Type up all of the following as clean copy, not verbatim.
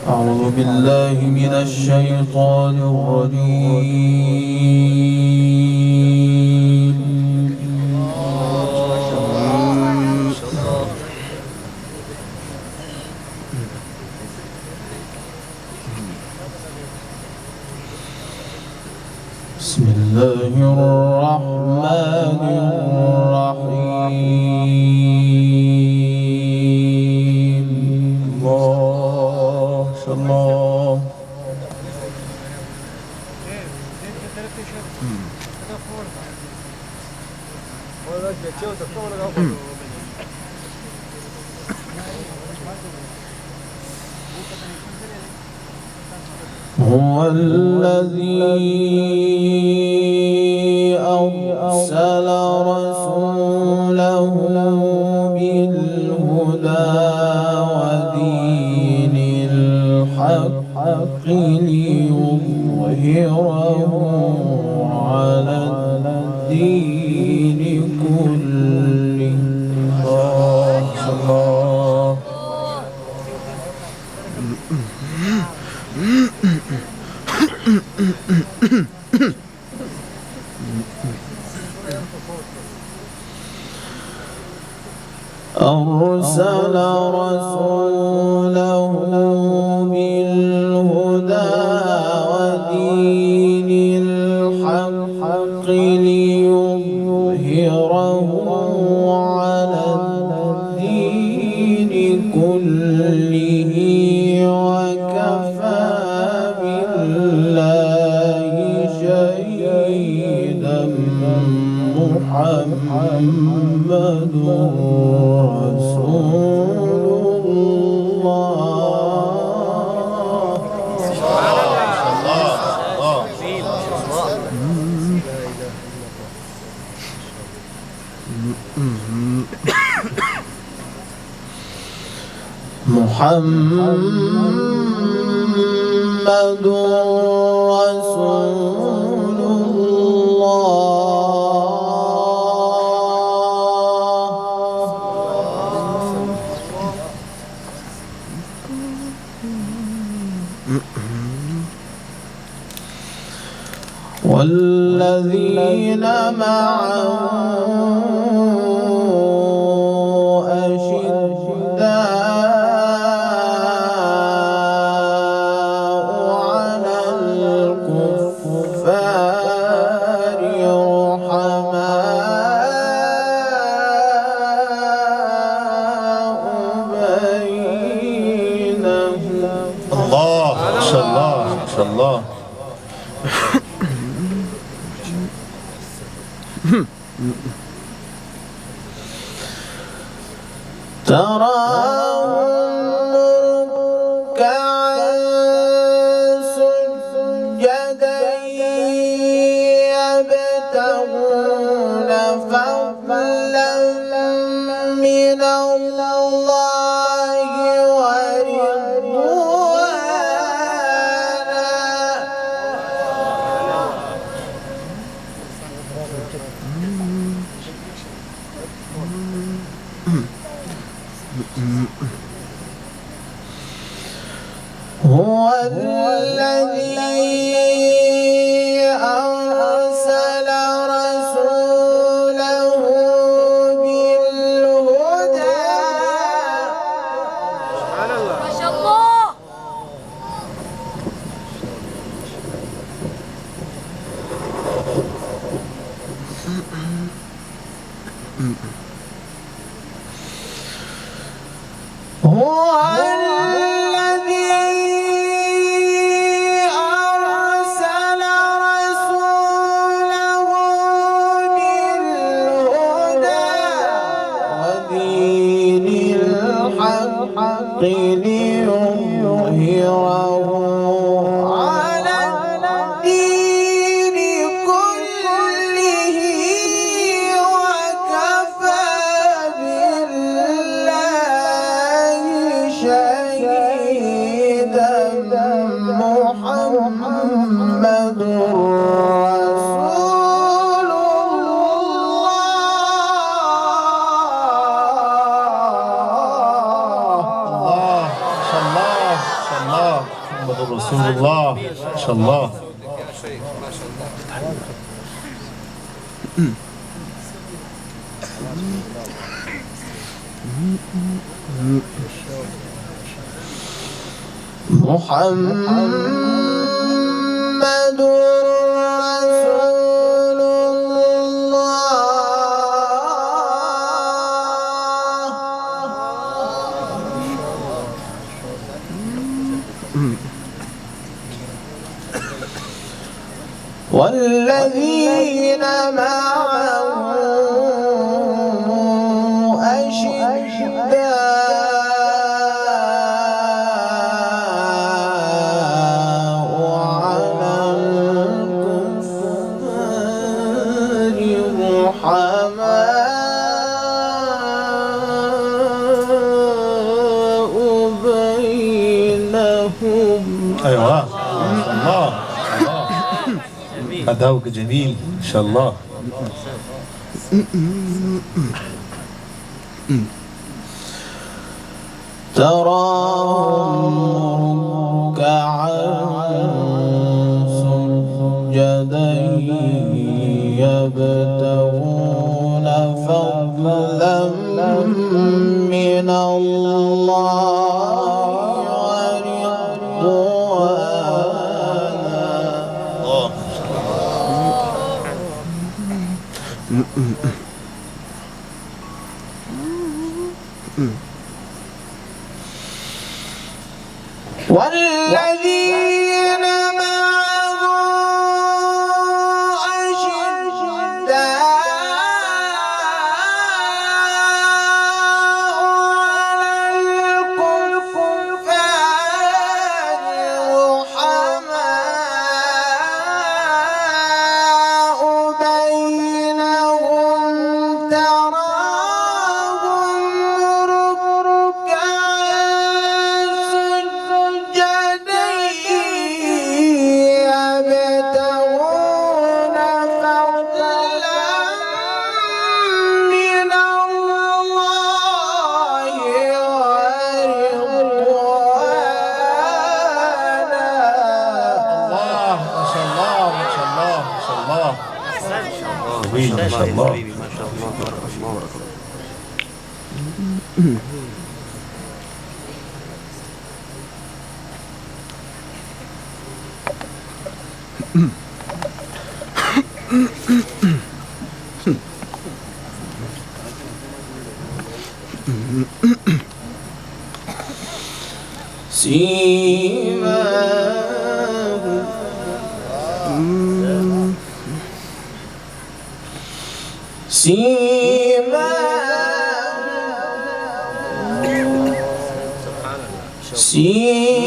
أعوذ بالله من الشيطان الرجيم. بسم الله الرحمن الرحيم. الله الله. هو الذي أرسل رسوله بالهدى ودين الحق ليظهره على الدين كله. الله. أرسل رسوله بالهدى ودين الحق ليظهره على الدين كله وكفى بالله شهيدا. محمد رسول الله. محمد رسول والذين معه أشداء على الكفار رحماء بينهم. الله ما شاء الله ما شاء الله. تراهم ركعا سجدا يبتغون فضلا من الله هو الذي أرسل رسوله بالهدى. ما شاء الله. هو الذي أرسل رسوله بالهدى ودين الحق ليظهره على الدين كله وكفى بالله شهيدا. محمد رسول الله. رسول الله ما شاء الله. محمد رسول الله والذين معه ايوه ما شاء الله. اداؤك جميل ان شاء الله. تراهم ركعا سجدا يبتغون فضلا من الله والذين معه أشداء على الكفار رحماء بينهم تراهم ركعا سجدا يبتغون فضلا من الله ورضوانا. ما شاء الله ما شاء الله ما شاء الله. جميل ما شاء الله. سيماهم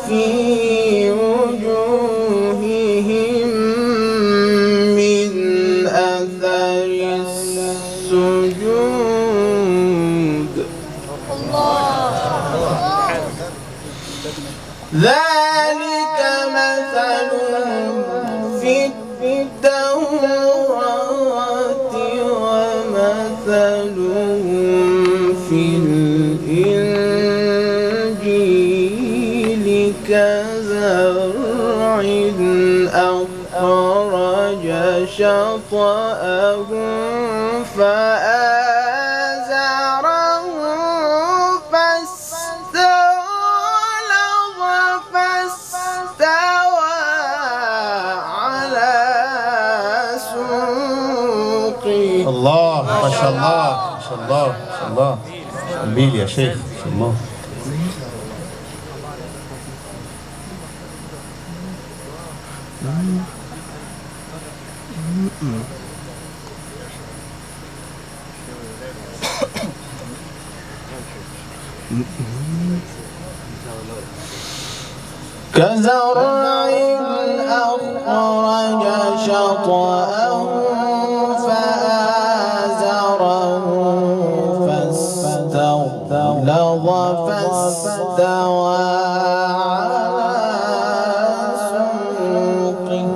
في وجوههم من أثر السجود ذلك مثلهم في التوراة ومثلهم في الإنجيل كزرع أخرج شطأه فآزره فاستغلظ فاستوى على سوقه. الله ما شاء الله ما شاء الله ما شاء الله. جميل يا شيخ ما شاء الله. كزرع أخرج شطأه فآزره فاستغلظ فاستوى على سوقه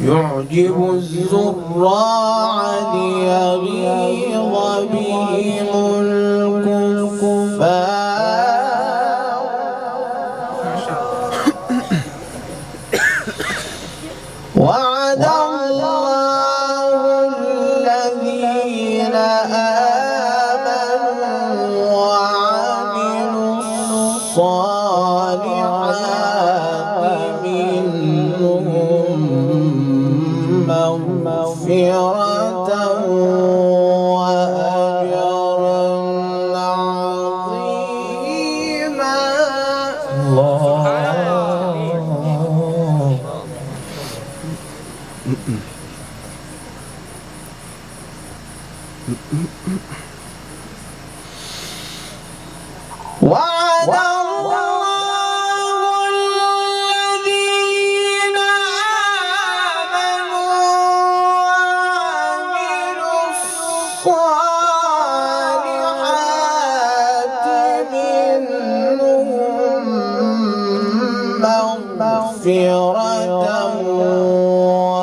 يعجب الزراع ليغيظ بهم الكفار وعد الله الذين آمنوا وعملوا الصالحات منهم مغفرة وأجرا عظيما. الله. وعد الله الذين آمنوا وعملوا الصالحات منهم مغفرة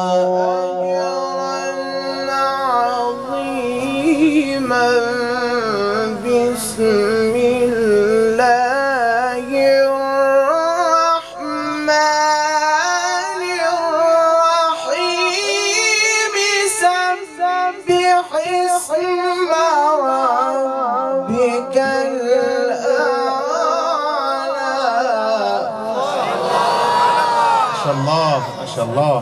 وأجرا عظيما. بسم الله الرحمن الرحيم. سبح اسم ربك الأعلى. ما شاء الله ما شاء الله.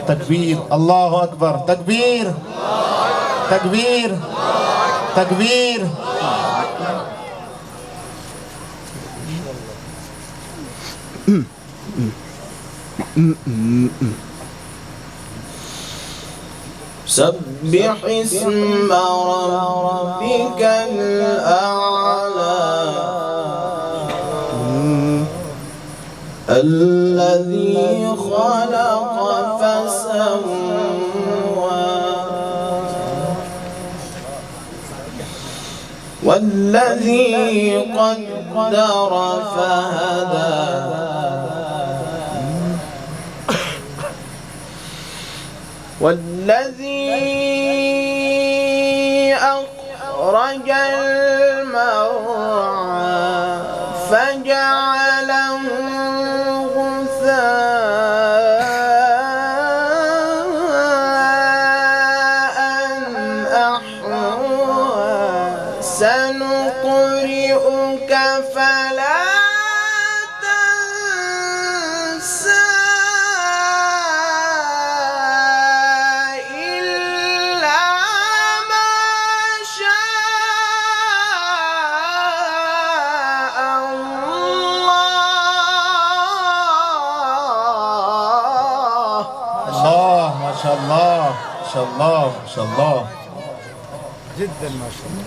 تكبير. الله أكبر. تكبير تكبير تكبير. سبح اسم ربك الأعلى الذي خلق فسوى والذي قدر فهدى والذي أخرج المرعى فجعله غثاء أحوى. سنقرئك فلا ما شاء الله ما شاء الله ما شاء الله جدا ما شاء الله.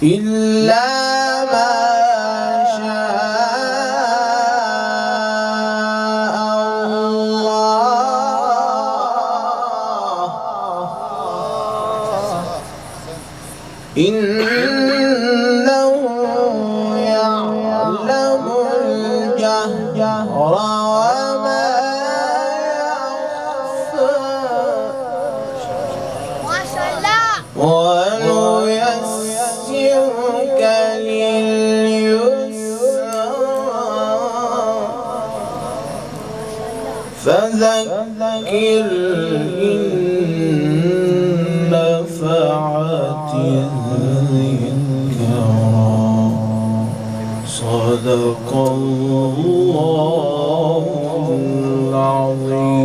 إلا ما شاء الله. إنه يعلم الجهر وما يخفى. ما شاء الله. ونيسرك لليسرى فذكر إن نفعت الذكرى. صدق الله العظيم.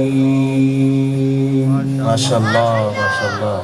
ما شاء الله ما شاء الله.